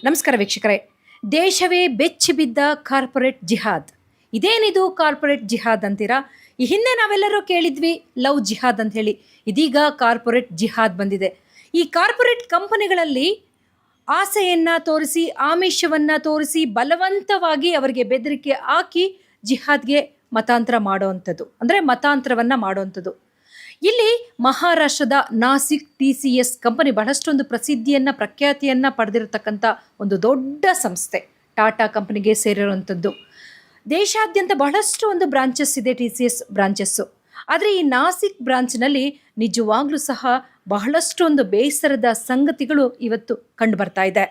ನಮಸ್ಕಾರ ವೀಕ್ಷಕರೇ. ದೇಶವೇ ಬೆಚ್ಚಿ ಬಿದ್ದ ಕಾರ್ಪೊರೇಟ್ ಜಿಹಾದ್. ಇದೇನಿದು ಕಾರ್ಪೊರೇಟ್ ಜಿಹಾದ್ ಅಂತೀರಾ? ಈ ಹಿಂದೆ ನಾವೆಲ್ಲರೂ ಕೇಳಿದ್ವಿ ಲವ್ ಜಿಹಾದ್ ಅಂತ ಹೇಳಿ. ಇದೀಗ ಕಾರ್ಪೊರೇಟ್ ಜಿಹಾದ್ ಬಂದಿದೆ. ಈ ಕಾರ್ಪೊರೇಟ್ ಕಂಪನಿಗಳಲ್ಲಿ ಆಸೆಯನ್ನು ತೋರಿಸಿ, ಆಮಿಷವನ್ನು ತೋರಿಸಿ, ಬಲವಂತವಾಗಿ ಅವರಿಗೆ ಬೆದರಿಕೆ ಹಾಕಿ ಜಿಹಾದ್ಗೆ ಮತಾಂತರ ಮಾಡುವಂಥದ್ದು, ಅಂದರೆ ಮತಾಂತರವನ್ನು ಮಾಡುವಂಥದ್ದು. ಇಲ್ಲಿ ಮಹಾರಾಷ್ಟ್ರದ ನಾಸಿಕ್ TCS ಕಂಪನಿ ಬಹಳಷ್ಟೊಂದು ಪ್ರಸಿದ್ಧಿಯನ್ನು, ಪ್ರಖ್ಯಾತಿಯನ್ನು ಪಡೆದಿರತಕ್ಕಂಥ ಒಂದು ದೊಡ್ಡ ಸಂಸ್ಥೆ. ಟಾಟಾ ಕಂಪನಿಗೆ ಸೇರಿರುವಂಥದ್ದು. ದೇಶಾದ್ಯಂತ ಬಹಳಷ್ಟು ಒಂದು ಬ್ರಾಂಚಸ್ ಇದೆ, TCS ಬ್ರಾಂಚಸ್ಸು. ಆದರೆ ಈ ನಾಸಿಕ್ ಬ್ರಾಂಚ್ನಲ್ಲಿ ನಿಜವಾಗ್ಲೂ ಸಹ ಬಹಳಷ್ಟು ಒಂದು ಬೇಸರದ ಸಂಗತಿಗಳು ಇವತ್ತು ಕಂಡು ಬರ್ತಾ ಇದೆ.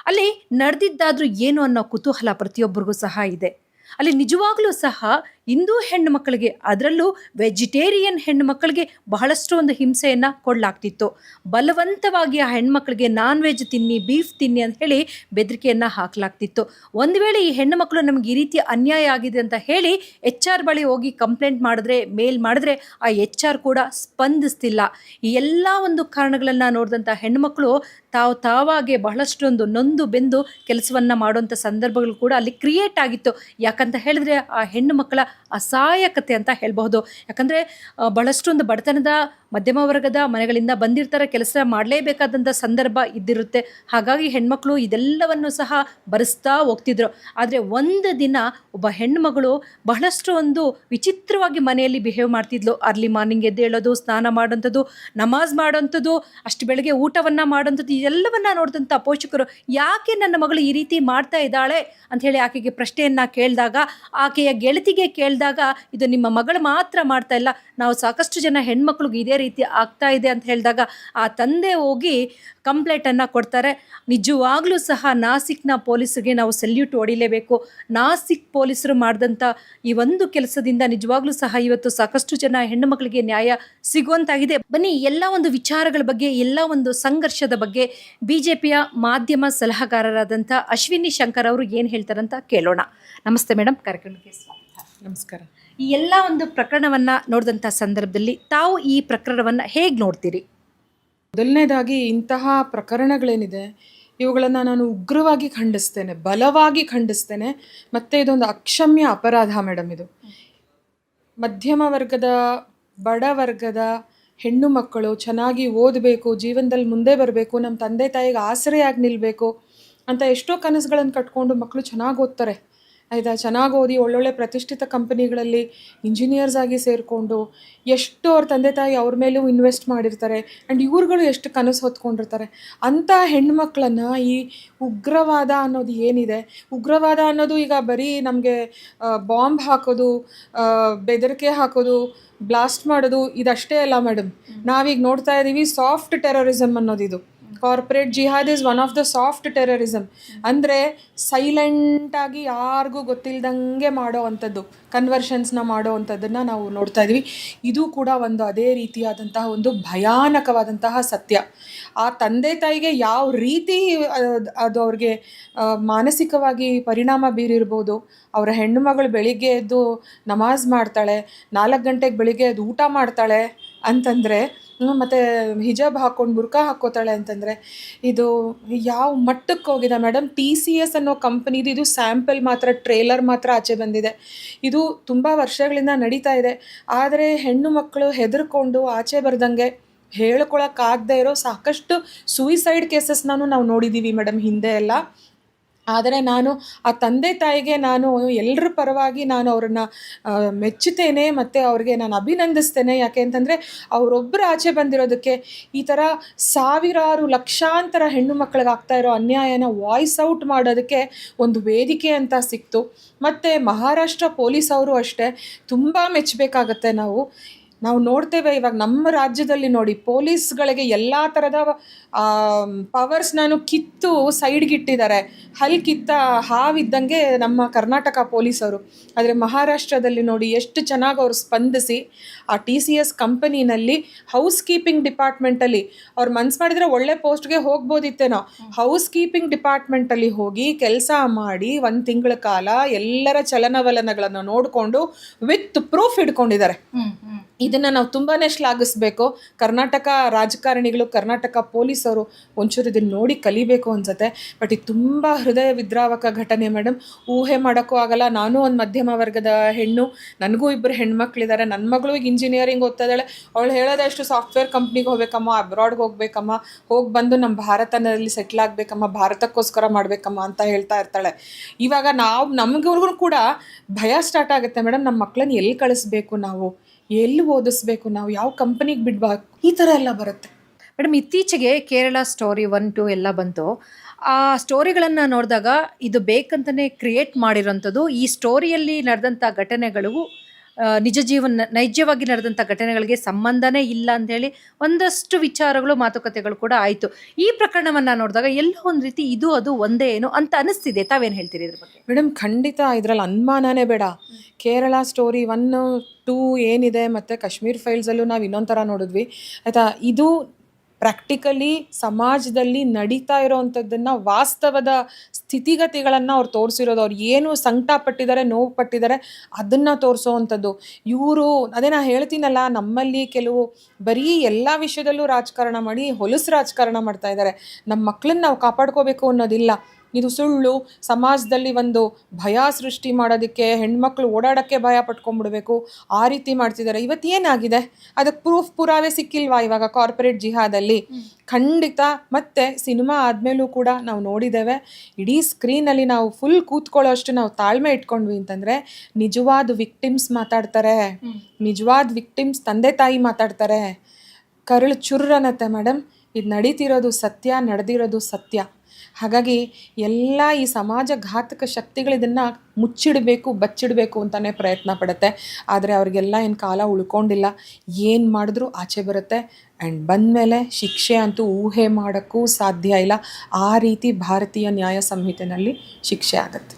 ಅಲ್ಲಿ ನಡೆದಿದ್ದಾದ್ರೂ ಏನು ಅನ್ನೋ ಕುತೂಹಲ ಪ್ರತಿಯೊಬ್ಬರಿಗೂ ಸಹ ಇದೆ. ಅಲ್ಲಿ ನಿಜವಾಗ್ಲೂ ಸಹ ಹಿಂದೂ ಹೆಣ್ಣು ಮಕ್ಕಳಿಗೆ, ಅದರಲ್ಲೂ ವೆಜಿಟೇರಿಯನ್ ಹೆಣ್ಣು ಮಕ್ಕಳಿಗೆ ಬಹಳಷ್ಟು ಒಂದು ಹಿಂಸೆಯನ್ನು ಕೊಡಲಾಗ್ತಿತ್ತು. ಬಲವಂತವಾಗಿ ಆ ಹೆಣ್ಮಕ್ಳಿಗೆ ನಾನ್ ವೆಜ್ ತಿನ್ನಿ, ಬೀಫ್ ತಿನ್ನಿ ಅಂತ ಹೇಳಿ ಬೆದರಿಕೆಯನ್ನು ಹಾಕಲಾಗ್ತಿತ್ತು. ಒಂದು ವೇಳೆ ಈ ಹೆಣ್ಣು ಮಕ್ಕಳು ನಮಗೆ ಈ ರೀತಿ ಅನ್ಯಾಯ ಆಗಿದೆ ಅಂತ ಹೇಳಿ HR ಬಳಿ ಹೋಗಿ ಕಂಪ್ಲೇಂಟ್ ಮಾಡಿದ್ರೆ, ಮೇಲ್ ಮಾಡಿದ್ರೆ ಆ HR ಕೂಡ ಸ್ಪಂದಿಸ್ತಿಲ್ಲ. ಈ ಎಲ್ಲ ಒಂದು ಕಾರಣಗಳನ್ನು ನೋಡಿದಂಥ ಹೆಣ್ಣುಮಕ್ಕಳು ತಾವಾಗೆ ಬಹಳಷ್ಟೊಂದು ನೊಂದು ಬೆಂದು ಕೆಲಸವನ್ನು ಮಾಡುವಂಥ ಸಂದರ್ಭಗಳು ಕೂಡ ಅಲ್ಲಿ ಕ್ರಿಯೇಟ್ ಆಗಿತ್ತು. ಯಾಕಂತ ಹೇಳಿದ್ರೆ ಆ ಹೆಣ್ಣು ಮಕ್ಕಳ ಅಸಹಾಯಕತೆ ಅಂತ ಹೇಳಬಹುದು. ಯಾಕಂದರೆ ಬಹಳಷ್ಟೊಂದು ಬಡತನದ ಮಧ್ಯಮ ವರ್ಗದ ಮನೆಗಳಿಂದ ಬಂದಿರ್ತಾರೆ, ಕೆಲಸ ಮಾಡಲೇಬೇಕಾದಂಥ ಸಂದರ್ಭ ಇದ್ದಿರುತ್ತೆ. ಹಾಗಾಗಿ ಹೆಣ್ಮಕ್ಳು ಇದೆಲ್ಲವನ್ನು ಸಹ ಭರಿಸ್ತಾ ಹೋಗ್ತಿದ್ರು. ಆದರೆ ಒಂದು ದಿನ ಒಬ್ಬ ಹೆಣ್ಮಗಳು ಬಹಳಷ್ಟು ಒಂದು ವಿಚಿತ್ರವಾಗಿ ಮನೆಯಲ್ಲಿ ಬಿಹೇವ್ ಮಾಡ್ತಿದ್ಲು. ಅರ್ಲಿ ಮಾರ್ನಿಂಗ್ ಎದ್ದು ಹೇಳೋದು, ಸ್ನಾನ ಮಾಡೋಂಥದ್ದು, ನಮಾಜ್ ಮಾಡೋಂಥದ್ದು, ಅಷ್ಟು ಬೆಳಗ್ಗೆ ಊಟವನ್ನು ಮಾಡೋಂಥದ್ದು, ಇದೆಲ್ಲವನ್ನ ನೋಡಿದಂಥ ಪೋಷಕರು ಯಾಕೆ ನನ್ನ ಮಗಳು ಈ ರೀತಿ ಮಾಡ್ತಾ ಇದ್ದಾಳೆ ಅಂಥೇಳಿ ಆಕೆಗೆ ಪ್ರಶ್ನೆಯನ್ನು ಕೇಳಿದಾಗ, ಆಕೆಯ ಗೆಳತಿಗೆ ಕೇಳಿದಾಗ, ಇದು ನಿಮ್ಮ ಮಗಳು ಮಾತ್ರ ಮಾಡ್ತಾ ಇಲ್ಲ, ನಾವು ಸಾಕಷ್ಟು ಜನ ಹೆಣ್ಮಕ್ಳಿಗೆ ಇದೇ ರೀತಿ ಆಗ್ತಾ ಇದೆ ಅಂತ ಹೇಳಿದಾಗ ಆ ತಂದೆ ಹೋಗಿ ಕಂಪ್ಲೇಂಟನ್ನು ಕೊಡ್ತಾರೆ. ನಿಜವಾಗ್ಲೂ ಸಹ ನಾಸಿಕ್ನ ಪೊಲೀಸರಿಗೆ ನಾವು ಸಲ್ಯೂಟ್ ಹೊಡಿಲೇಬೇಕು. ನಾಸಿಕ್ ಪೊಲೀಸರು ಮಾಡಿದಂಥ ಈ ಒಂದು ಕೆಲಸದಿಂದ ನಿಜವಾಗ್ಲೂ ಸಹ ಇವತ್ತು ಸಾಕಷ್ಟು ಜನ ಹೆಣ್ಣು ಮಕ್ಕಳಿಗೆ ನ್ಯಾಯ ಸಿಗುವಂತಾಗಿದೆ. ಬನ್ನಿ, ಎಲ್ಲ ಒಂದು ವಿಚಾರಗಳ ಬಗ್ಗೆ, ಎಲ್ಲ ಒಂದು ಸಂಘರ್ಷದ ಬಗ್ಗೆ BJPಯ ಮಾಧ್ಯಮ ಸಲಹೆಗಾರರಾದಂಥ ಅಶ್ವಿನಿ ಶಂಕರ್ ಅವರು ಏನು ಹೇಳ್ತಾರಂತ ಕೇಳೋಣ. ನಮಸ್ತೆ ಮೇಡಮ್, ಕಾರ್ಯಕ್ರಮಕ್ಕೆ ಸ್ವಾಗತ. ನಮಸ್ಕಾರ. ಈ ಎಲ್ಲ ಒಂದು ಪ್ರಕರಣವನ್ನು ನೋಡಿದಂಥ ಸಂದರ್ಭದಲ್ಲಿ ತಾವು ಈ ಪ್ರಕರಣವನ್ನು ಹೇಗೆ ನೋಡ್ತೀರಿ? ಮೊದಲನೇದಾಗಿ ಇಂತಹ ಪ್ರಕರಣಗಳೇನಿದೆ ಇವುಗಳನ್ನು ನಾನು ಉಗ್ರವಾಗಿ ಖಂಡಿಸ್ತೇನೆ, ಬಲವಾಗಿ ಖಂಡಿಸ್ತೇನೆ. ಮತ್ತು ಇದೊಂದು ಅಕ್ಷಮ್ಯ ಅಪರಾಧ ಮೇಡಮ್. ಇದು ಮಧ್ಯಮ ವರ್ಗದ, ಬಡ ವರ್ಗದ ಹೆಣ್ಣು ಮಕ್ಕಳು ಚೆನ್ನಾಗಿ ಓದಬೇಕು, ಜೀವನದಲ್ಲಿ ಮುಂದೆ ಬರಬೇಕು, ನಮ್ಮ ತಂದೆ ತಾಯಿಗೆ ಆಸರೆಯಾಗಿ ನಿಲ್ಲಬೇಕು ಅಂತ ಎಷ್ಟೋ ಕನಸುಗಳನ್ನು ಕಟ್ಕೊಂಡು ಮಕ್ಕಳು ಚೆನ್ನಾಗಿ ಓದ್ತಾರೆ, ಆಯಿತಾ. ಚೆನ್ನಾಗಿ ಓದಿ ಒಳ್ಳೊಳ್ಳೆ ಪ್ರತಿಷ್ಠಿತ ಕಂಪನಿಗಳಲ್ಲಿ ಇಂಜಿನಿಯರ್ಸ್ ಆಗಿ ಸೇರಿಕೊಂಡು ಎಷ್ಟು ಅವ್ರ ತಂದೆ ತಾಯಿ ಅವ್ರ ಮೇಲೂ ಇನ್ವೆಸ್ಟ್ ಮಾಡಿರ್ತಾರೆ. ಆ್ಯಂಡ್ ಇವ್ರುಗಳು ಎಷ್ಟು ಕನಸು ಹೊತ್ಕೊಂಡಿರ್ತಾರೆ. ಅಂಥ ಹೆಣ್ಮಕ್ಳನ್ನು ಈ ಉಗ್ರವಾದ ಅನ್ನೋದು ಏನಿದೆ, ಉಗ್ರವಾದ ಅನ್ನೋದು ಈಗ ಬರೀ ನಮಗೆ ಬಾಂಬ್ ಹಾಕೋದು, ಬೆದರಿಕೆ ಹಾಕೋದು, ಬ್ಲಾಸ್ಟ್ ಮಾಡೋದು ಇದಷ್ಟೇ ಅಲ್ಲ ಮೇಡಮ್. ನಾವೀಗ ನೋಡ್ತಾ ಇದ್ದೀವಿ ಸಾಫ್ಟ್ ಟೆರರಿಸಮ್ ಅನ್ನೋದಿದು. ಕಾರ್ಪೊರೇಟ್ ಜಿಹಾದ್ is one of the soft terrorism. ಅಂದರೆ ಸೈಲೆಂಟಾಗಿ ಯಾರಿಗೂ ಗೊತ್ತಿಲ್ಲದಂಗೆ ಮಾಡೋ ಅಂಥದ್ದು, ಕನ್ವರ್ಷನ್ಸ್ನ ಮಾಡೋ ಅಂಥದ್ದನ್ನು ನಾವು ನೋಡ್ತಾ ಇದ್ವಿ. ಇದು ಕೂಡ ಒಂದು ಅದೇ ರೀತಿಯಾದಂತಹ ಒಂದು ಭಯಾನಕವಾದಂತಹ ಸತ್ಯ. ಆ ತಂದೆ ತಾಯಿಗೆ ಯಾವ ರೀತಿ ಅದು ಅವ್ರಿಗೆ ಮಾನಸಿಕವಾಗಿ ಪರಿಣಾಮ ಬೀರಿರ್ಬೋದು. ಅವರ ಹೆಣ್ಣು ಮಗಳು ಬೆಳಿಗ್ಗೆ ಎದ್ದು ನಮಾಜ್ ಮಾಡ್ತಾಳೆ, 4 ಗಂಟೆಗೆ ಬೆಳಿಗ್ಗೆ ಎದ್ದು ಊಟ ಮಾಡ್ತಾಳೆ ಅಂತಂದರೆ, ಮತ್ತು ಹಿಜಾಬ್ ಹಾಕ್ಕೊಂಡು ಬುರ್ಕಾ ಹಾಕ್ಕೋತಾಳೆ ಅಂತಂದರೆ ಇದು ಯಾವ ಮಟ್ಟಕ್ಕೆ ಹೋಗಿದೆ ಮೇಡಮ್. TCS ಅನ್ನೋ ಕಂಪನಿದು ಇದು ಸ್ಯಾಂಪಲ್ ಮಾತ್ರ, ಟ್ರೇಲರ್ ಮಾತ್ರ ಆಚೆ ಬಂದಿದೆ. ಇದು ತುಂಬ ವರ್ಷಗಳಿಂದ ನಡೀತಾ ಇದೆ. ಆದರೆ ಹೆಣ್ಣು ಮಕ್ಕಳು ಹೆದರ್ಕೊಂಡು ಆಚೆ ಬರ್ದಂಗೆ ಹೇಳ್ಕೊಳಕ್ಕಾಗದೇ ಇರೋ ಸಾಕಷ್ಟು ಸೂಯಿಸೈಡ್ ಕೇಸಸ್ನೂ ನಾವು ನೋಡಿದ್ದೀವಿ ಮೇಡಮ್ ಹಿಂದೆ ಎಲ್ಲ. ಆದರೆ ನಾನು ಆ ತಂದೆ ತಾಯಿಗೆ ನಾನು ಎಲ್ಲರ ಪರವಾಗಿ ನಾನು ಅವರನ್ನು ಮೆಚ್ಚುತ್ತೇನೆ ಮತ್ತು ಅವ್ರಿಗೆ ನಾನು ಅಭಿನಂದಿಸ್ತೇನೆ. ಯಾಕೆ ಅಂತಂದರೆ ಅವರೊಬ್ಬರು ಆಚೆ ಬಂದಿರೋದಕ್ಕೆ ಈ ಥರ ಸಾವಿರಾರು ಲಕ್ಷಾಂತರ ಹೆಣ್ಣು ಮಕ್ಕಳಿಗೆ ಆಗ್ತಾ ಇರೋ ಅನ್ಯಾಯನ ವಾಯ್ಸ್ ಔಟ್ ಮಾಡೋದಕ್ಕೆ ಒಂದು ವೇದಿಕೆ ಅಂತ ಸಿಕ್ತು. ಮತ್ತು ಮಹಾರಾಷ್ಟ್ರ ಪೊಲೀಸ್ ಅವರು ಅಷ್ಟೇ ತುಂಬ ಮೆಚ್ಚಬೇಕಾಗತ್ತೆ. ನಾವು ನೋಡ್ತೇವೆ ಇವಾಗ ನಮ್ಮ ರಾಜ್ಯದಲ್ಲಿ ನೋಡಿ, ಪೊಲೀಸ್ಗಳಿಗೆ ಎಲ್ಲ ಥರದ ಪವರ್ಸ್ನೂ ಕಿತ್ತು ಸೈಡ್ಗಿಟ್ಟಿದ್ದಾರೆ. ಕಿತ್ತ ಹಾವಿದ್ದಂಗೆ ನಮ್ಮ ಕರ್ನಾಟಕ ಪೊಲೀಸವರು. ಆದರೆ ಮಹಾರಾಷ್ಟ್ರದಲ್ಲಿ ನೋಡಿ ಎಷ್ಟು ಚೆನ್ನಾಗಿ ಅವರು ಸ್ಪಂದಿಸಿ ಆ TCS ಕಂಪನಿನಲ್ಲಿ ಹೌಸ್ ಕೀಪಿಂಗ್ ಡಿಪಾರ್ಟ್ಮೆಂಟಲ್ಲಿ ಅವ್ರು ಮನ್ಸು ಮಾಡಿದರೆ ಒಳ್ಳೆ ಪೋಸ್ಟ್ಗೆ ಹೋಗ್ಬೋದಿತ್ತೇನೋ. ಹೌಸ್ ಕೀಪಿಂಗ್ ಡಿಪಾರ್ಟ್ಮೆಂಟಲ್ಲಿ ಹೋಗಿ ಕೆಲಸ ಮಾಡಿ 1 ತಿಂಗಳ ಕಾಲ ಎಲ್ಲರ ಚಲನವಲನಗಳನ್ನು ನೋಡಿಕೊಂಡು ವಿತ್ ಪ್ರೂಫ್ ಹಿಡ್ಕೊಂಡಿದ್ದಾರೆ. ಇದನ್ನು ನಾವು ತುಂಬಾ ಶ್ಲಾಘಿಸ್ಬೇಕು. ಕರ್ನಾಟಕ ರಾಜಕಾರಣಿಗಳು, ಕರ್ನಾಟಕ ಪೊಲೀಸರು ಒಂಚೂರು ಇದನ್ನು ನೋಡಿ ಕಲಿಬೇಕು ಅನ್ಸುತ್ತೆ. ಬಟ್ ಇದು ತುಂಬ ಹೃದಯ ವಿದ್ರಾವಕ ಘಟನೆ ಮೇಡಮ್. ಊಹೆ ಮಾಡೋಕ್ಕೂ ಆಗಲ್ಲ. ನಾನು ಒಂದು ಮಧ್ಯಮ ವರ್ಗದ ಹೆಣ್ಣು, ನನಗೂ 2 ಹೆಣ್ಮಕ್ಳಿದ್ದಾರೆ. ನನ್ನ ಮಗಳು ಈಗ ಇಂಜಿನಿಯರಿಂಗ್ ಓದ್ತಾ ಇದ್ದಾಳೆ. ಅವಳು ಹೇಳೋದಷ್ಟು ಸಾಫ್ಟ್ವೇರ್ ಕಂಪ್ನಿಗೆ ಹೋಗ್ಬೇಕಮ್ಮ, ಅಬ್ರಾಡ್ಗೆ ಹೋಗ್ಬೇಕಮ್ಮ, ಹೋಗಿ ಬಂದು ನಮ್ಮ ಭಾರತದಲ್ಲಿ ಸೆಟ್ಲ್ ಆಗಬೇಕಮ್ಮ, ಭಾರತಕ್ಕೋಸ್ಕರ ಮಾಡಬೇಕಮ್ಮ ಅಂತ ಹೇಳ್ತಾ ಇರ್ತಾಳೆ. ಇವಾಗ ನಮಗೂ ಕೂಡ ಭಯ ಸ್ಟಾರ್ಟ್ ಆಗುತ್ತೆ ಮೇಡಮ್. ನಮ್ಮ ಮಕ್ಕಳನ್ನ ಎಲ್ಲಿ ಕಳಿಸ್ಬೇಕು, ನಾವು ಎಲ್ಲಿ ಓದಿಸ್ಬೇಕು, ನಾವು ಯಾವ ಕಂಪನಿಗೆ ಬಿಡ್ಬಾರ್ದು, ಈ ಥರ ಎಲ್ಲ ಬರುತ್ತೆ ಮೇಡಮ್. ಇತ್ತೀಚೆಗೆ ಕೇರಳ ಸ್ಟೋರಿ 1, 2 ಎಲ್ಲ ಬಂತು. ಆ ಸ್ಟೋರಿಗಳನ್ನು ನೋಡಿದಾಗ ಇದು ಬೇಕಂತಲೇ ಕ್ರಿಯೇಟ್ ಮಾಡಿರೋಂಥದ್ದು. ಈ ಸ್ಟೋರಿಯಲ್ಲಿ ನಡೆದಂಥ ಘಟನೆಗಳು ನೈಜವಾಗಿ ನಡೆದಂಥ ಘಟನೆಗಳಿಗೆ ಸಂಬಂಧನೇ ಇಲ್ಲ ಅಂಥೇಳಿ ಒಂದಷ್ಟು ವಿಚಾರಗಳು, ಮಾತುಕತೆಗಳು ಕೂಡ ಆಯಿತು. ಈ ಪ್ರಕರಣವನ್ನು ನೋಡಿದಾಗ ಎಲ್ಲೋ ಒಂದು ರೀತಿ ಇದು ಅದು ಒಂದೇ ಏನು ಅಂತ ಅನಿಸ್ತಿದೆ. ತಾವೇನು ಹೇಳ್ತೀರಿ ಇದ್ರ ಬಗ್ಗೆ? ಮೇಡಮ್, ಖಂಡಿತ ಇದರಲ್ಲಿ ಅನುಮಾನನೇ ಬೇಡ. ಕೇರಳ ಸ್ಟೋರಿ 1, 2 ಏನಿದೆ, ಮತ್ತು ಕಾಶ್ಮೀರ್ ಫೈಲ್ಸಲ್ಲೂ ನಾವು ಇನ್ನೊಂದು ಥರ ನೋಡಿದ್ವಿ ಆಯಿತಾ. ಇದು ಪ್ರಾಕ್ಟಿಕಲಿ ಸಮಾಜದಲ್ಲಿ ನಡೀತಾ ಇರೋವಂಥದ್ದನ್ನು, ವಾಸ್ತವದ ಸ್ಥಿತಿಗತಿಗಳನ್ನು ಅವ್ರು ತೋರಿಸಿರೋದು. ಅವ್ರು ಏನು ಸಂಕಟ ಪಟ್ಟಿದ್ದಾರೆ, ನೋವು ಪಟ್ಟಿದ್ದಾರೆ, ಅದನ್ನು ತೋರಿಸೋವಂಥದ್ದು. ಇವರು ಅದೇ ನಾನು ಹೇಳ್ತೀನಲ್ಲ, ನಮ್ಮಲ್ಲಿ ಕೆಲವು ಬರೀ ಎಲ್ಲ ವಿಷಯದಲ್ಲೂ ರಾಜಕಾರಣ ಮಾಡಿ ಹೊಲಸು ರಾಜಕಾರಣ ಮಾಡ್ತಾ ಇದ್ದಾರೆ. ನಮ್ಮ ಮಕ್ಕಳನ್ನ ನಾವು ಕಾಪಾಡ್ಕೋಬೇಕು ಅನ್ನೋದಿಲ್ಲ. ಇದು ಸುಳ್ಳು. ಸಮಾಜದಲ್ಲಿ ಒಂದು ಭಯ ಸೃಷ್ಟಿ ಮಾಡೋದಕ್ಕೆ, ಹೆಣ್ಮಕ್ಳು ಓಡಾಡೋಕ್ಕೆ ಭಯ ಪಟ್ಕೊಂಡ್ಬಿಡ್ಬೇಕು, ಆ ರೀತಿ ಮಾಡ್ತಿದ್ದಾರೆ. ಇವತ್ತು ಏನಾಗಿದೆ, ಅದಕ್ಕೆ ಪುರಾವೆ ಸಿಕ್ಕಿಲ್ವಾ ಇವಾಗ ಕಾರ್ಪೊರೇಟ್ ಜಿಹಾದಲ್ಲಿ? ಖಂಡಿತ. ಮತ್ತು ಸಿನಿಮಾ ಆದಮೇಲೂ ಕೂಡ ನಾವು ನೋಡಿದ್ದೇವೆ, ಇಡೀ ಸ್ಕ್ರೀನಲ್ಲಿ ನಾವು ಫುಲ್ ಕೂತ್ಕೊಳ್ಳೋ ಅಷ್ಟು ನಾವು ತಾಳ್ಮೆ ಇಟ್ಕೊಂಡ್ವಿ ಅಂತಂದರೆ ನಿಜವಾದ ವಿಕ್ಟಿಮ್ಸ್ ಮಾತಾಡ್ತಾರೆ. ನಿಜವಾದ ವಿಕ್ಟಿಮ್ಸ್ ತಂದೆ ತಾಯಿ ಮಾತಾಡ್ತಾರೆ. ಕರಳು ಚುರ್ರನತ್ತೆ ಮೇಡಮ್. ಇದು ನಡೀತಿರೋದು ಸತ್ಯ, ನಡೆದಿರೋದು ಸತ್ಯ. ಹಾಗಾಗಿ ಎಲ್ಲ ಈ ಸಮಾಜ ಘಾತಕ ಶಕ್ತಿಗಳು ಇದನ್ನು ಮುಚ್ಚಿಡಬೇಕು, ಬಚ್ಚಿಡಬೇಕು ಅಂತಲೇ ಪ್ರಯತ್ನ ಪಡುತ್ತೆ. ಆದರೆ ಅವ್ರಿಗೆಲ್ಲ ಏನು ಕಾಲ ಉಳ್ಕೊಂಡಿಲ್ಲ. ಏನು ಮಾಡಿದ್ರೂ ಆಚೆ ಬರುತ್ತೆ. ಆ್ಯಂಡ್ ಬಂದಮೇಲೆ ಶಿಕ್ಷೆ ಅಂತೂ ಊಹೆ ಮಾಡೋಕ್ಕೂ ಸಾಧ್ಯ ಇಲ್ಲ. ಆ ರೀತಿ ಭಾರತೀಯ ನ್ಯಾಯ ಸಂಹಿತೆಯಲ್ಲಿ ಶಿಕ್ಷೆ ಆಗುತ್ತೆ.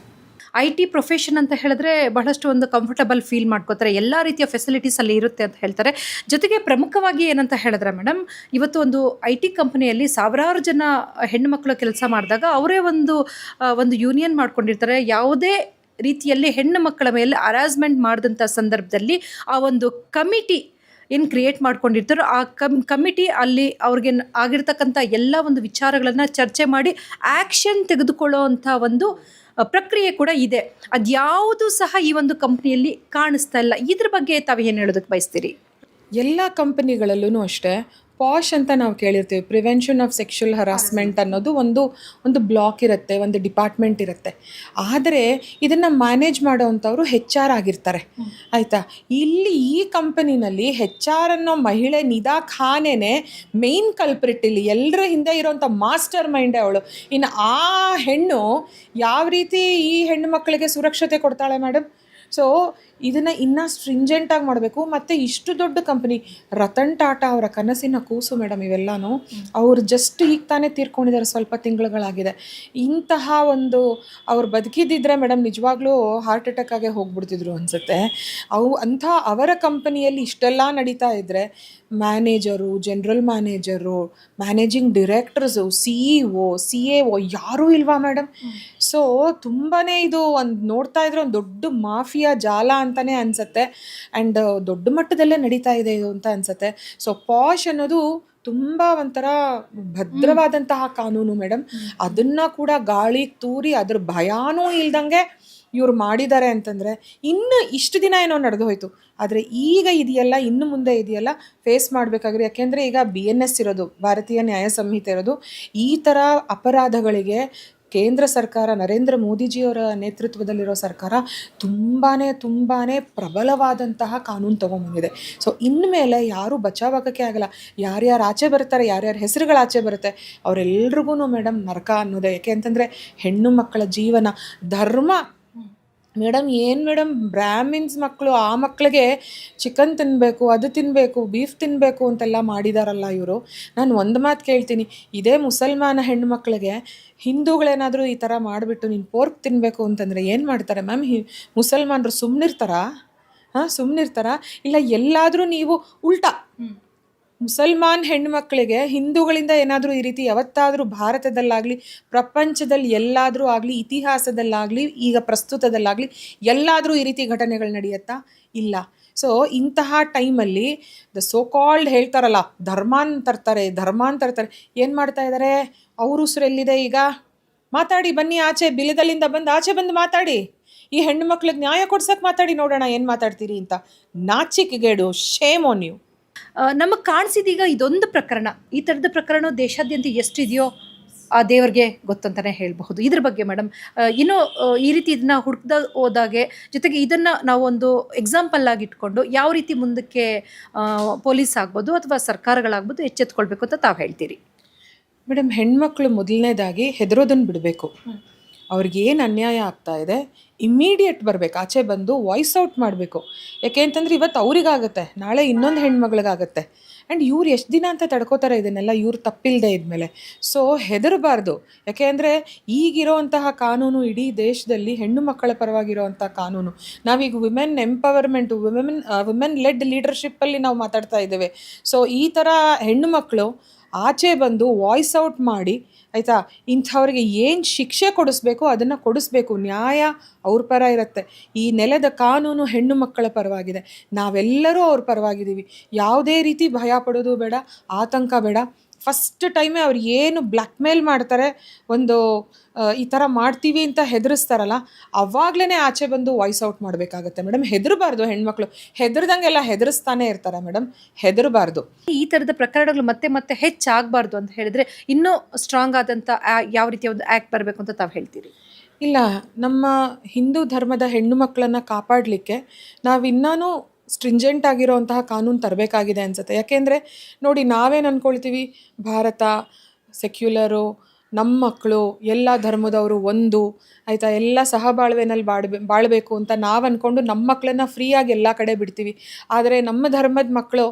IT ಪ್ರೊಫೆಷನ್ ಅಂತ ಹೇಳಿದ್ರೆ ಬಹಳಷ್ಟು ಒಂದು ಕಂಫರ್ಟಬಲ್ ಫೀಲ್ ಮಾಡ್ಕೋತಾರೆ. ಎಲ್ಲ ರೀತಿಯ ಫೆಸಿಲಿಟೀಸ್ ಅಲ್ಲಿ ಇರುತ್ತೆ ಅಂತ ಹೇಳ್ತಾರೆ. ಜೊತೆಗೆ ಪ್ರಮುಖವಾಗಿ ಏನಂತ ಹೇಳಿದ್ರೆ ಮೇಡಮ್, ಇವತ್ತು ಒಂದು IT ಕಂಪನಿಯಲ್ಲಿ ಸಾವಿರಾರು ಜನ ಹೆಣ್ಣು ಮಕ್ಕಳು ಕೆಲಸ ಮಾಡಿದಾಗ ಅವರೇ ಒಂದು ಯೂನಿಯನ್ ಮಾಡ್ಕೊಂಡಿರ್ತಾರೆ. ಯಾವುದೇ ರೀತಿಯಲ್ಲಿ ಹೆಣ್ಣು ಮಕ್ಕಳ ಮೇಲೆ ಹರಾಸ್ಮೆಂಟ್ ಮಾಡಿದಂಥ ಸಂದರ್ಭದಲ್ಲಿ ಆ ಒಂದು ಕಮಿಟಿ ಏನು ಕ್ರಿಯೇಟ್ ಮಾಡ್ಕೊಂಡಿರ್ತಾರೋ ಆ ಕಮಿಟಿ ಅಲ್ಲಿ ಅವ್ರಿಗೆ ಆಗಿರ್ತಕ್ಕಂಥ ಎಲ್ಲ ಒಂದು ವಿಚಾರಗಳನ್ನು ಚರ್ಚೆ ಮಾಡಿ ಆ್ಯಕ್ಷನ್ ತೆಗೆದುಕೊಳ್ಳೋ ಅಂಥ ಒಂದು ಪ್ರಕ್ರಿಯೆ ಕೂಡ ಇದೆ. ಅದ್ಯಾವುದು ಸಹ ಈ ಒಂದು ಕಂಪ್ನಿಯಲ್ಲಿ ಕಾಣಿಸ್ತಾ ಇಲ್ಲ. ಇದ್ರ ಬಗ್ಗೆ ತಾವು ಏನು ಹೇಳೋದಕ್ಕೆ ಬಯಸ್ತೀರಿ? ಎಲ್ಲ ಕಂಪನಿಗಳಲ್ಲೂ ಅಷ್ಟೇ ಪಾಶ್ ಅಂತ ನಾವು ಕೇಳಿರ್ತೀವಿ. ಪ್ರಿವೆನ್ಷನ್ ಆಫ್ ಸೆಕ್ಷುವಲ್ ಹರಾಸ್ಮೆಂಟ್ ಅನ್ನೋದು ಒಂದು ಬ್ಲಾಕ್ ಇರುತ್ತೆ, ಒಂದು ಡಿಪಾರ್ಟ್ಮೆಂಟ್ ಇರುತ್ತೆ. ಆದರೆ ಇದನ್ನು ಮ್ಯಾನೇಜ್ ಮಾಡೋವಂಥವ್ರು HR ಆಗಿರ್ತಾರೆ ಆಯಿತಾ. ಇಲ್ಲಿ ಈ ಕಂಪನಿನಲ್ಲಿ HR ಅನ್ನೋ ಮಹಿಳೆ ನಿದಾ ಖಾನೇನೆ ಮೇನ್ ಕಲ್ಪ್ರಿಟ್. ಇಲ್ಲಿ ಎಲ್ಲರ ಹಿಂದೆ ಇರೋವಂಥ ಮಾಸ್ಟರ್ ಮೈಂಡೇ ಅವಳು. ಇನ್ನು ಆ ಹೆಣ್ಣು ಯಾವ ರೀತಿ ಈ ಹೆಣ್ಣು ಮಕ್ಕಳಿಗೆ ಸುರಕ್ಷತೆ ಕೊಡ್ತಾಳೆ ಮೇಡಮ್? ಸೊ ಇದನ್ನು ಇನ್ನೂ ಸ್ಟ್ರಿಂಜೆಂಟಾಗಿ ಮಾಡಬೇಕು. ಮತ್ತು ಇಷ್ಟು ದೊಡ್ಡ ಕಂಪನಿ, ರತನ್ ಟಾಟಾ ಅವರ ಕನಸಿನ ಕೂಸು ಮೇಡಮ್ ಇವೆಲ್ಲನೂ. ಅವ್ರು ಜಸ್ಟ್ ಈಗ ತಾನೇ ತೀರ್ಕೊಂಡಿದ್ದಾರೆ, ಸ್ವಲ್ಪ ತಿಂಗಳುಗಳಾಗಿದೆ. ಇಂತಹ ಒಂದು ಅವ್ರು ಬದುಕಿದ್ದಿದ್ರೆ ಮೇಡಮ್ ನಿಜವಾಗ್ಲೂ ಹಾರ್ಟ್ ಅಟ್ಯಾಕಾಗೆ ಹೋಗ್ಬಿಡ್ತಿದ್ರು ಅನಿಸುತ್ತೆ. ಅಂಥ ಅವರ ಕಂಪನಿಯಲ್ಲಿ ಇಷ್ಟೆಲ್ಲ ನಡೀತಾ ಇದ್ದರೆ manager, general manager, managing directors, CEO, CAO ಯಾರೂ ಇಲ್ವಾ ಮೇಡಮ್? ಸೊ ತುಂಬಾ ಇದು ನೋಡ್ತಾ ಇದ್ರೆ ಒಂದು ದೊಡ್ಡ ಮಾಫಿಯಾ ಜಾಲ ಅಂತಲೇ ಅನಿಸುತ್ತೆ. ಆ್ಯಂಡ್ ದೊಡ್ಡ ಮಟ್ಟದಲ್ಲೇ ನಡೀತಾ ಇದೆ ಇದು ಅಂತ ಅನಿಸುತ್ತೆ. ಸೊ ಪಾಶ್ ಅನ್ನೋದು ತುಂಬ ಒಂಥರ ಭದ್ರವಾದಂತಹ ಕಾನೂನು ಮೇಡಮ್. ಅದನ್ನು ಕೂಡ ಗಾಳಿಗೆ ತೂರಿ ಅದ್ರ ಭಯಾನೂ ಇಲ್ದಂಗೆ ಇವ್ರು ಮಾಡಿದ್ದಾರೆ ಅಂತಂದರೆ ಇನ್ನು ಇಷ್ಟು ದಿನ ಏನೋ ನಡೆದು ಹೋಯಿತು. ಆದರೆ ಈಗ ಇದೆಯಲ್ಲ, ಇನ್ನು ಮುಂದೆ ಇದೆಯಲ್ಲ ಫೇಸ್ ಮಾಡಬೇಕಾಗಿರೋ. ಯಾಕೆಂದರೆ ಈಗ BNS ಇರೋದು, ಭಾರತೀಯ ನ್ಯಾಯ ಸಂಹಿತೆ ಇರೋದು. ಈ ಥರ ಅಪರಾಧಗಳಿಗೆ ಕೇಂದ್ರ ಸರ್ಕಾರ, ನರೇಂದ್ರ ಮೋದಿಜಿಯವರ ನೇತೃತ್ವದಲ್ಲಿರೋ ಸರ್ಕಾರ ತುಂಬಾ ಪ್ರಬಲವಾದಂತಹ ಕಾನೂನು ತೊಗೊಂಬಂದಿದೆ. ಸೊ ಇನ್ಮೇಲೆ ಯಾರೂ ಬಚಾವಾಗೋಕ್ಕೆ ಆಗಲ್ಲ. ಯಾರ್ಯಾರು ಆಚೆ ಬರ್ತಾರೆ, ಯಾರ್ಯಾರ ಹೆಸರುಗಳು ಆಚೆ ಬರುತ್ತೆ, ಅವರೆಲ್ರಿಗೂ ಮೇಡಮ್ ನರಕ ಅನ್ನೋದೇ. ಯಾಕೆ ಅಂತಂದರೆ ಹೆಣ್ಣು ಮಕ್ಕಳ ಜೀವನ, ಧರ್ಮ ಮೇಡಮ್. ಏನು ಮೇಡಮ್, ಬ್ರಾಹ್ಮಿನ್ಸ್ ಮಕ್ಕಳು, ಆ ಮಕ್ಕಳಿಗೆ ಚಿಕನ್ ತಿನ್ನಬೇಕು, ಅದು ತಿನ್ನಬೇಕು, ಬೀಫ್ ತಿನ್ನಬೇಕು ಅಂತೆಲ್ಲ ಮಾಡಿದಾರಲ್ಲ ಇವರು. ನಾನು ಒಂದು ಮಾತು ಕೇಳ್ತೀನಿ, ಇದೇ ಮುಸಲ್ಮಾನ ಹೆಣ್ಣು ಮಕ್ಕಳಿಗೆ ಹಿಂದೂಗಳೇನಾದರೂ ಈ ಥರ ಮಾಡಿಬಿಟ್ಟು ನೀನು ಪೋರ್ಕ್ ತಿನ್ನಬೇಕು ಅಂತಂದರೆ ಏನು ಮಾಡ್ತಾರೆ ಮ್ಯಾಮ್? ಮುಸಲ್ಮಾನರು ಸುಮ್ಮನಿರ್ತಾರಾ? ಸುಮ್ಮನಿರ್ತಾರಾ? ಇಲ್ಲ ಎಲ್ಲಾದರೂ ನೀವು ಉಲ್ಟಾ ಮುಸಲ್ಮಾನ್ ಹೆಣ್ಮಕ್ಳಿಗೆ ಹಿಂದೂಗಳಿಂದ ಏನಾದರೂ ಈ ರೀತಿ ಯಾವತ್ತಾದರೂ ಭಾರತದಲ್ಲಾಗಲಿ, ಪ್ರಪಂಚದಲ್ಲಿ ಎಲ್ಲಾದರೂ ಆಗಲಿ, ಇತಿಹಾಸದಲ್ಲಾಗಲಿ, ಈಗ ಪ್ರಸ್ತುತದಲ್ಲಾಗಲಿ ಎಲ್ಲಾದರೂ ಈ ರೀತಿ ಘಟನೆಗಳು ನಡೆಯುತ್ತಾ? ಇಲ್ಲ. ಸೊ ಇಂತಹ ಟೈಮಲ್ಲಿ ದ ಸೋ ಕಾಲ್ಡ್ ಹೇಳ್ತಾರಲ್ಲ ಧರ್ಮಾನ್ ತರ್ತಾರೆ, ಏನು ಮಾಡ್ತಾ ಇದ್ದಾರೆ, ಅವ್ರ ಉಸಿರೆಲ್ಲಿದೆ ಈಗ, ಮಾತಾಡಿ ಬನ್ನಿ ಆಚೆ, ಬಿಲದಲ್ಲಿಂದ ಬಂದು ಆಚೆ ಬಂದು ಮಾತಾಡಿ, ಈ ಹೆಣ್ಣು ಮಕ್ಳಿಗೆ ನ್ಯಾಯ ಕೊಡ್ಸಕ್ಕೆ ಮಾತಾಡಿ ನೋಡೋಣ ಏನು ಮಾತಾಡ್ತೀರಿ ಅಂತ. ನಾಚಿಕೆಗೇಡು, ಶೇಮ್ ಆನ್ ಯು. ನಮಗೆ ಕಾಣಿಸಿದೀಗ ಇದೊಂದು ಪ್ರಕರಣ, ಈ ಥರದ ಪ್ರಕರಣ ದೇಶಾದ್ಯಂತ ಎಷ್ಟಿದೆಯೋ ಆ ದೇವ್ರಿಗೆ ಗೊತ್ತಂತಲೇ ಹೇಳಬಹುದು. ಇದ್ರ ಬಗ್ಗೆ ಮೇಡಮ್ ಇನ್ನೂ ಈ ರೀತಿ ಇದನ್ನ ಹುಡುಕ್ದ ಹೋದಾಗೆ, ಜೊತೆಗೆ ಇದನ್ನು ನಾವು ಒಂದು ಎಕ್ಸಾಂಪಲ್ ಆಗಿ ಇಟ್ಕೊಂಡು ಯಾವ ರೀತಿ ಮುಂದಕ್ಕೆ ಪೊಲೀಸ್ ಆಗ್ಬೋದು ಅಥವಾ ಸರ್ಕಾರಗಳಾಗ್ಬೋದು ಎಚ್ಚೆತ್ಕೊಳ್ಬೇಕು ಅಂತ ತಾವು ಹೇಳ್ತೀರಿ? ಮೇಡಮ್, ಹೆಣ್ಮಕ್ಳು ಮೊದಲನೇದಾಗಿ ಹೆದರೋದನ್ನು ಬಿಡಬೇಕು. ಅವ್ರಿಗೆ ಏನು ಅನ್ಯಾಯ ಆಗ್ತಾ ಇದೆ ಇಮ್ಮಿಡಿಯೇಟ್ ಬರಬೇಕು, ಆಚೆ ಬಂದು ವಾಯ್ಸ್ ಔಟ್ ಮಾಡಬೇಕು. ಯಾಕೆ ಅಂತಂದರೆ ಇವತ್ತು ಅವ್ರಿಗಾಗುತ್ತೆ, ನಾಳೆ ಇನ್ನೊಂದು ಹೆಣ್ಮಗಳಿಗಾಗತ್ತೆ. ಆ್ಯಂಡ್ ಇವ್ರು ಎಷ್ಟು ದಿನ ಅಂತ ತಡ್ಕೋತಾರೆ ಇದನ್ನೆಲ್ಲ, ಇವ್ರು ತಪ್ಪಿಲ್ಲದೆ ಇದ್ಮೇಲೆ. ಸೊ ಹೆದರಬಾರ್ದು. ಯಾಕೆ ಅಂದರೆ ಈಗಿರೋವಂತಹ ಕಾನೂನು ಇಡೀ ದೇಶದಲ್ಲಿ ಹೆಣ್ಣು ಮಕ್ಕಳ ಪರವಾಗಿರೋವಂಥ ಕಾನೂನು. ನಾವೀಗ ವಿಮೆನ್ ಎಂಪವರ್ಮೆಂಟು, ವಿಮೆನ್ ಲೆಡ್ ಲೀಡರ್ಶಿಪ್ಪಲ್ಲಿ ನಾವು ಮಾತಾಡ್ತಾ ಇದ್ದೇವೆ. ಸೊ ಈ ಥರ ಹೆಣ್ಣು ಮಕ್ಕಳು ಆಚೆ ಬಂದು ವಾಯ್ಸ್ ಔಟ್ ಮಾಡಿ, ಆಯಿತಾ, ಇಂಥವ್ರಿಗೆ ಏನು ಶಿಕ್ಷೆ ಕೊಡಿಸ್ಬೇಕು ಅದನ್ನು ಕೊಡಿಸ್ಬೇಕು. ನ್ಯಾಯ ಅವ್ರ ಪರ ಇರುತ್ತೆ. ಈ ನೆಲದ ಕಾನೂನು ಹೆಣ್ಣು ಮಕ್ಕಳ ಪರವಾಗಿದೆ. ನಾವೆಲ್ಲರೂ ಅವ್ರ ಪರವಾಗಿದ್ದೀವಿ. ಯಾವುದೇ ರೀತಿ ಭಯ ಪಡೋದು ಬೇಡ, ಆತಂಕ ಬೇಡ. ಫಸ್ಟ್ ಟೈಮೇ ಅವ್ರು ಏನು ಬ್ಲ್ಯಾಕ್ ಮೇಲ್ ಮಾಡ್ತಾರೆ, ಒಂದು ಈ ಥರ ಮಾಡ್ತೀವಿ ಅಂತ ಹೆದರಿಸ್ತಾರಲ್ಲ, ಅವಾಗಲೇ ಆಚೆ ಬಂದು ವಾಯ್ಸ್ ಔಟ್ ಮಾಡಬೇಕಾಗತ್ತೆ ಮೇಡಮ್. ಹೆದರಬಾರ್ದು. ಹೆಣ್ಮಕ್ಳು ಹೆದರ್ದಂಗೆಲ್ಲ ಹೆದರಿಸ್ತಾನೆ ಇರ್ತಾರೆ ಮೇಡಮ್, ಹೆದರಬಾರ್ದು. ಈ ಥರದ ಪ್ರಕರಣಗಳು ಮತ್ತೆ ಮತ್ತೆ ಹೆಚ್ಚಾಗಬಾರ್ದು ಅಂತ ಹೇಳಿದ್ರೆ ಇನ್ನೂ ಸ್ಟ್ರಾಂಗ್ ಆದಂಥ ಯಾವ ರೀತಿಯ ಒಂದು ಆ್ಯಕ್ಟ್ ಬರಬೇಕು ಅಂತ ತಾವು ಹೇಳ್ತೀರಿ? ಇಲ್ಲ, ನಮ್ಮ ಹಿಂದೂ ಧರ್ಮದ ಹೆಣ್ಣು ಮಕ್ಕಳನ್ನು ಕಾಪಾಡಲಿಕ್ಕೆ ನಾವಿನ್ನೂ ಸ್ಟ್ರಿಂಜೆಂಟ್ ಆಗಿರೋವಂತಹ ಕಾನೂನು ತರಬೇಕಾಗಿದೆ ಅನಿಸುತ್ತೆ. ಯಾಕೆಂದರೆ ನೋಡಿ, ನಾವೇನು ಅಂದ್ಕೊಳ್ತೀವಿ, ಭಾರತ ಸೆಕ್ಯುಲರು, ನಮ್ಮ ಮಕ್ಕಳು ಎಲ್ಲ ಧರ್ಮದವರು ಒಂದು, ಆಯಿತಾ, ಎಲ್ಲ ಸಹಬಾಳ್ವೆನಲ್ಲಿ ಬಾಳಬೇಕು ಅಂತ ನಾವು ಅಂದ್ಕೊಂಡು ನಮ್ಮ ಮಕ್ಕಳನ್ನು ಫ್ರೀಯಾಗಿ ಎಲ್ಲ ಕಡೆ ಬಿಡ್ತೀವಿ. ಆದರೆ ನಮ್ಮ ಧರ್ಮದ ಮಕ್ಕಳು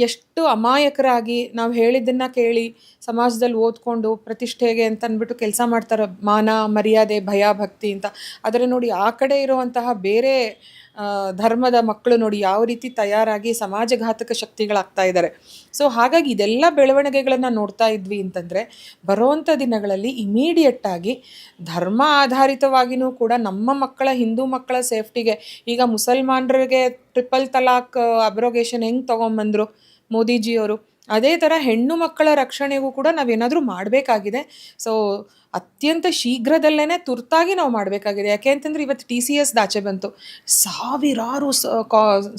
ಎಷ್ಟು ಅಮಾಯಕರಾಗಿ ನಾವು ಹೇಳಿದ್ದನ್ನು ಕೇಳಿ ಸಮಾಜದಲ್ಲಿ ಓದ್ಕೊಂಡು ಪ್ರತಿಷ್ಠೆಗೆ ಅಂತ ಅಂದ್ಬಿಟ್ಟು ಕೆಲಸ ಮಾಡ್ತಾರೆ, ಮಾನ ಮರ್ಯಾದೆ ಭಯ ಭಕ್ತಿ ಅಂತ. ಆದರೆ ನೋಡಿ, ಆ ಕಡೆ ಇರುವಂತಹ ಬೇರೆ ಧರ್ಮದ ಮಕ್ಕಳು ನೋಡಿ ಯಾವ ರೀತಿ ತಯಾರಾಗಿ ಸಮಾಜಘಾತಕ ಶಕ್ತಿಗಳಾಗ್ತಾ ಇದ್ದಾರೆ. ಸೊ ಹಾಗಾಗಿ ಇದೆಲ್ಲ ಬೆಳವಣಿಗೆಗಳನ್ನು ನೋಡ್ತಾ ಇದ್ವಿ ಅಂತಂದರೆ ಬರುವಂಥ ದಿನಗಳಲ್ಲಿ ಇಮಿಡಿಯೇಟಾಗಿ ಧರ್ಮ ಆಧಾರಿತವಾಗಿಯೂ ಕೂಡ ನಮ್ಮ ಮಕ್ಕಳ, ಹಿಂದೂ ಮಕ್ಕಳ ಸೇಫ್ಟಿಗೆ, ಈಗ ಮುಸಲ್ಮಾನರಿಗೆ ಟ್ರಿಪಲ್ ತಲಾಕ್ ಅಬ್ರೋಗೇಷನ್ ಹೆಂಗೆ ತೊಗೊಂಬಂದರು ಮೋದಿಜಿಯವರು, ಅದೇ ಥರ ಹೆಣ್ಣು ಮಕ್ಕಳ ರಕ್ಷಣೆಗೂ ಕೂಡ ನಾವೇನಾದರೂ ಮಾಡಬೇಕಾಗಿದೆ. ಸೊ ಅತ್ಯಂತ ಶೀಘ್ರದಲ್ಲೇ ತುರ್ತಾಗಿ ನಾವು ಮಾಡಬೇಕಾಗಿದೆ. ಯಾಕೆ ಅಂತಂದರೆ ಇವತ್ತು TCS ಆಚೆ ಬಂತು. ಸಾವಿರಾರು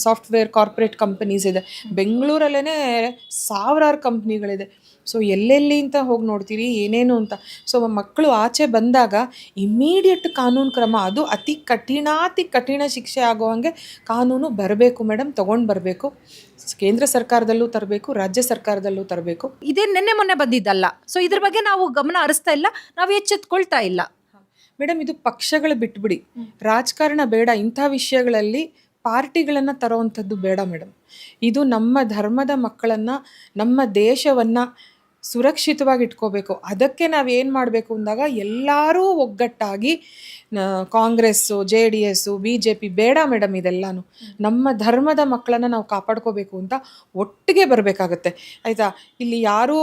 ಸಾಫ್ಟ್ವೇರ್ ಕಾರ್ಪೊರೇಟ್ ಕಂಪನೀಸ್ ಇದೆ. ಬೆಂಗಳೂರಲ್ಲೇ ಸಾವಿರಾರು ಕಂಪ್ನಿಗಳಿದೆ. ಸೊ ಎಲ್ಲೆಲ್ಲಿ ಅಂತ ಹೋಗಿ ನೋಡ್ತೀರಿ ಏನೇನು ಅಂತ. ಸೊ ಮಕ್ಕಳು ಆಚೆ ಬಂದಾಗ ಇಮ್ಮಿಡಿಯೇಟ್ ಕಾನೂನು ಕ್ರಮ, ಅದು ಅತಿ ಕಠಿಣ ಶಿಕ್ಷೆ ಆಗೋ ಹಾಗೆ ಕಾನೂನು ಬರಬೇಕು ಮೇಡಮ್, ತೊಗೊಂಡು ಬರಬೇಕು. ಕೇಂದ್ರ ಸರ್ಕಾರದಲ್ಲೂ ತರಬೇಕು, ರಾಜ್ಯ ಸರ್ಕಾರದಲ್ಲೂ ತರಬೇಕು. ಇದೇ ನಿನ್ನೆ ಮೊನ್ನೆ ಬಂದಿದ್ದಲ್ಲ. ಸೊ ಇದ್ರ ಬಗ್ಗೆ ನಾವು ಗಮನ ಹರಿಸ್ತಾ ಇಲ್ಲ, ನಾವು ಎಚ್ಚೆತ್ಕೊಳ್ತಾ ಇಲ್ಲ ಮೇಡಮ್. ಇದು ಪಕ್ಷಗಳು ಬಿಟ್ಬಿಡಿ, ರಾಜಕಾರಣ ಬೇಡ. ಇಂಥ ವಿಷಯಗಳಲ್ಲಿ ಪಾರ್ಟಿಗಳನ್ನು ತರೋವಂಥದ್ದು ಬೇಡ ಮೇಡಮ್. ಇದು ನಮ್ಮ ಧರ್ಮದ ಮಕ್ಕಳನ್ನು, ನಮ್ಮ ದೇಶವನ್ನು ಸುರಕ್ಷಿತವಾಗಿ ಇಟ್ಕೋಬೇಕು. ಅದಕ್ಕೆ ನಾವೇನು ಮಾಡಬೇಕು ಅಂದಾಗ ಎಲ್ಲರೂ ಒಗ್ಗಟ್ಟಾಗಿ, ಕಾಂಗ್ರೆಸ್ಸು, JDS, BJP ಬೇಡ ಮೇಡಮ್. ಇದೆಲ್ಲನೂ ನಮ್ಮ ಧರ್ಮದ ಮಕ್ಕಳನ್ನು ನಾವು ಕಾಪಾಡ್ಕೋಬೇಕು ಅಂತ ಒಟ್ಟಿಗೆ ಬರಬೇಕಾಗತ್ತೆ, ಆಯಿತಾ. ಇಲ್ಲಿ ಯಾರೂ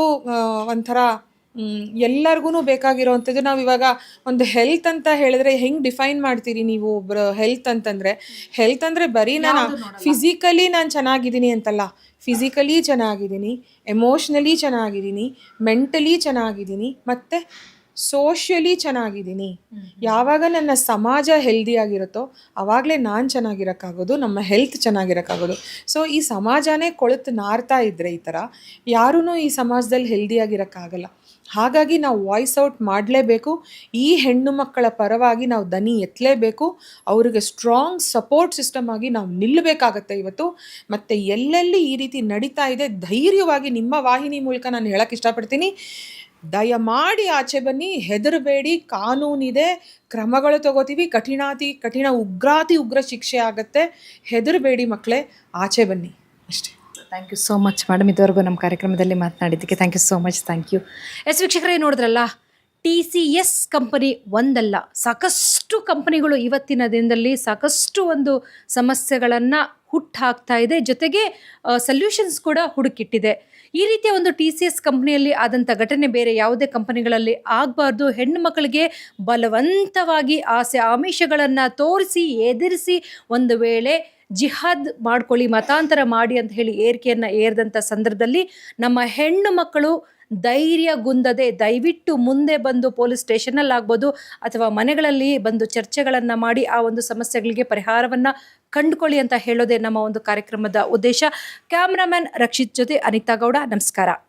ಒಂಥರ ಎಲ್ಲರಿಗೂ ಬೇಕಾಗಿರೋವಂಥದ್ದು. ನಾವು ಇವಾಗ ಒಂದು ಹೆಲ್ತ್ ಅಂತ ಹೇಳಿದ್ರೆ ಹೆಂಗೆ ಡಿಫೈನ್ ಮಾಡ್ತೀರಿ ನೀವು? ಒಬ್ಬರು ಹೆಲ್ತ್ ಅಂತಂದರೆ, ಹೆಲ್ತ್ ಅಂದರೆ ಬರೀ ನಾನು ಫಿಸಿಕಲಿ ನಾನು ಚೆನ್ನಾಗಿದ್ದೀನಿ ಅಂತಲ್ಲ. ಫಿಸಿಕಲಿ ಚೆನ್ನಾಗಿದ್ದೀನಿ, ಎಮೋಷ್ನಲಿ ಚೆನ್ನಾಗಿದ್ದೀನಿ, ಮೆಂಟಲಿ ಚೆನ್ನಾಗಿದ್ದೀನಿ, ಮತ್ತು ಸೋಷಿಯಲಿ ಚೆನ್ನಾಗಿದ್ದೀನಿ. ಯಾವಾಗ ನನ್ನ ಸಮಾಜ ಹೆಲ್ದಿಯಾಗಿರುತ್ತೋ ಆವಾಗಲೇ ನಾನು ಚೆನ್ನಾಗಿರೋಕ್ಕಾಗೋದು, ನಮ್ಮ ಹೆಲ್ತ್ ಚೆನ್ನಾಗಿರೋಕ್ಕಾಗೋದು. ಸೊ ಈ ಸಮಾಜನೇ ಕೊಳೆತು ನಾರ್ತಾ ಇದ್ದರೆ ಈ ಥರ ಯಾರೂ ಈ ಸಮಾಜದಲ್ಲಿ ಹೆಲ್ದಿಯಾಗಿರೋಕ್ಕಾಗಲ್ಲ. ಹಾಗಾಗಿ ನಾವು ವಾಯ್ಸ್ ಔಟ್ ಮಾಡಲೇಬೇಕು. ಈ ಹೆಣ್ಣು ಮಕ್ಕಳ ಪರವಾಗಿ ನಾವು ದನಿ ಎತ್ತಲೇಬೇಕು. ಅವರಿಗೆ ಸ್ಟ್ರಾಂಗ್ ಸಪೋರ್ಟ್ ಸಿಸ್ಟಮ್ ಆಗಿ ನಾವು ನಿಲ್ಲಬೇಕಾಗತ್ತೆ ಇವತ್ತು. ಮತ್ತು ಎಲ್ಲೆಲ್ಲಿ ಈ ರೀತಿ ನಡೀತಾ ಇದೆ, ಧೈರ್ಯವಾಗಿ ನಿಮ್ಮ ವಾಹಿನಿ ಮೂಲಕ ನಾನು ಹೇಳಕ್ಕೆ ಇಷ್ಟಪಡ್ತೀನಿ, ದಯಮಾಡಿ ಆಚೆ ಬನ್ನಿ, ಹೆದರಬೇಡಿ. ಕಾನೂನಿದೆ, ಕ್ರಮಗಳು ತಗೋತೀವಿ, ಕಠಿಣ ಉಗ್ರ ಶಿಕ್ಷೆ ಆಗುತ್ತೆ. ಹೆದರಬೇಡಿ ಮಕ್ಕಳೇ, ಆಚೆ ಬನ್ನಿ ಅಷ್ಟೇ. Thank you so much madam, ಇದುವರೆಗೂ ನಮ್ಮ ಕಾರ್ಯಕ್ರಮದಲ್ಲಿ ಮಾತನಾಡಿದ್ದಕ್ಕೆ thank you so much. Thank you. ವೀಕ್ಷಕರೇ, ನೋಡಿದ್ರಲ್ಲ, TCS ಕಂಪನಿ ಒಂದಲ್ಲ, ಸಾಕಷ್ಟು ಕಂಪನಿಗಳು ಇವತ್ತಿನ ದಿನದಲ್ಲಿ ಸಾಕಷ್ಟು ಒಂದು ಸಮಸ್ಯೆಗಳನ್ನು ಹುಟ್ಟಾಕ್ತಾ ಇದೆ, ಜೊತೆಗೆ ಸೊಲ್ಯೂಷನ್ಸ್ ಕೂಡ ಹುಡುಕಿಟ್ಟಿದೆ. ಈ ರೀತಿಯ ಒಂದು TCS ಕಂಪನಿಯಲ್ಲಿ ಆದಂಥ ಘಟನೆ ಬೇರೆ ಯಾವುದೇ ಕಂಪನಿಗಳಲ್ಲಿ ಆಗಬಾರ್ದು. ಹೆಣ್ಣು ಮಕ್ಕಳಿಗೆ ಬಲವಂತವಾಗಿ ಆಸೆ ಆಮಿಷಗಳನ್ನು ತೋರಿಸಿ ಎದುರಿಸಿ ಒಂದು ವೇಳೆ ಜಿಹಾದ್ ಮಾಡ್ಕೊಳ್ಳಿ, ಮತಾಂತರ ಮಾಡಿ ಅಂತ ಹೇಳಿ ಏರಿಕೆಯನ್ನು ಏರಿದಂಥ ಸಂದರ್ಭದಲ್ಲಿ ನಮ್ಮ ಹೆಣ್ಣು ಮಕ್ಕಳು ಧೈರ್ಯಗುಂದದೆ ದಯವಿಟ್ಟು ಮುಂದೆ ಬಂದು ಪೊಲೀಸ್ ಸ್ಟೇಷನಲ್ಲಿ ಆಗ್ಬೋದು ಅಥವಾ ಮನೆಗಳಲ್ಲಿ ಬಂದು ಚರ್ಚೆಗಳನ್ನು ಮಾಡಿ ಆ ಒಂದು ಸಮಸ್ಯೆಗಳಿಗೆ ಪರಿಹಾರವನ್ನು ಕಂಡುಕೊಳ್ಳಿ ಅಂತ ಹೇಳೋದೇ ನಮ್ಮ ಒಂದು ಕಾರ್ಯಕ್ರಮದ ಉದ್ದೇಶ. ಕ್ಯಾಮ್ರಾಮನ್ ರಕ್ಷಿತ್ ಜೊತೆ ಅನಿತಾ ಗೌಡ, ನಮಸ್ಕಾರ.